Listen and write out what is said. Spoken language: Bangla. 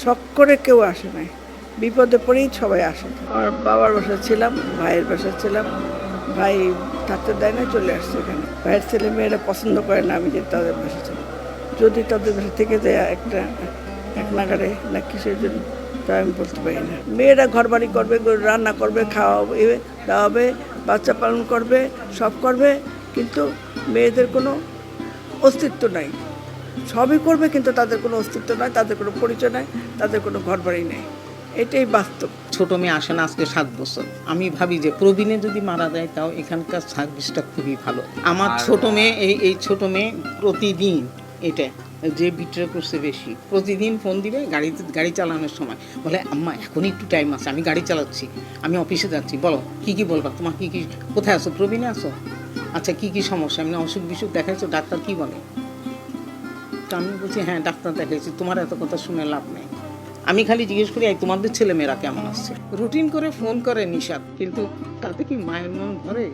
শখ করে কেউ আসে নাই, বিপদে পড়েই সবাই আসে। আমার বাবার বাসায় ছিলাম, ভাইয়ের বাসায় ছিলাম, ভাই থাকতে দেয় না, চলে আসছে এখানে। ভাইয়ের ছেলে মেয়েরা পছন্দ করে না আমি যে তাদের বাসায় ছিলাম। যদি তাদের বাসা থেকে যায় এক নাগারে না কিসের জন্য তা আমি বলতে পারি না। মেয়েরা ঘর বাড়ি করবে, রান্না করবে, খাওয়াবে দাওয়াবে, বাচ্চা পালন করবে, সব করবে, কিন্তু মেয়েদের কোনো অস্তিত্ব নাই। সবই করবে কিন্তু তাদের কোনো অস্তিত্ব নাই, তাদের কোনো পরিচয় নাই, তাদের কোনো ঘর বাড়ি নেই। এটাই বাস্তব। ছোট মেয়ে আসে না আজকে 7 বছর। আমি ভাবি যে প্রবীণে যদি মারা যায় তাও এখানকার সার্ভিসটা খুবই ভালো। আমার ছোট মেয়ে এই ছোট মেয়ে প্রতিদিন এটা যে বিট্রে করছে বেশি, প্রতিদিন ফোন দিবে গাড়ি চালানোর সময়, বলে আম্মা এখন একটু টাইম আছে, আমি গাড়ি চালাচ্ছি, আমি অফিসে যাচ্ছি, বলো কী বলবা, তোমার কী কোথায় আছো, প্রবীণে আছো, আচ্ছা কী সমস্যা, এমনি অসুখ বিসুখ দেখাইছো, ডাক্তার কী বলে? তো আমি বলছি হ্যাঁ ডাক্তার দেখাইছি, তোমার এত কথা শুনে লাভ নেই। আমি খালি জিজ্ঞেস করি তোমাদের ছেলেমেয়েরা কেমন আসছে, রুটিন করে ফোন করে নিশাত, কিন্তু তাতে কি মায়ের মন ধরে?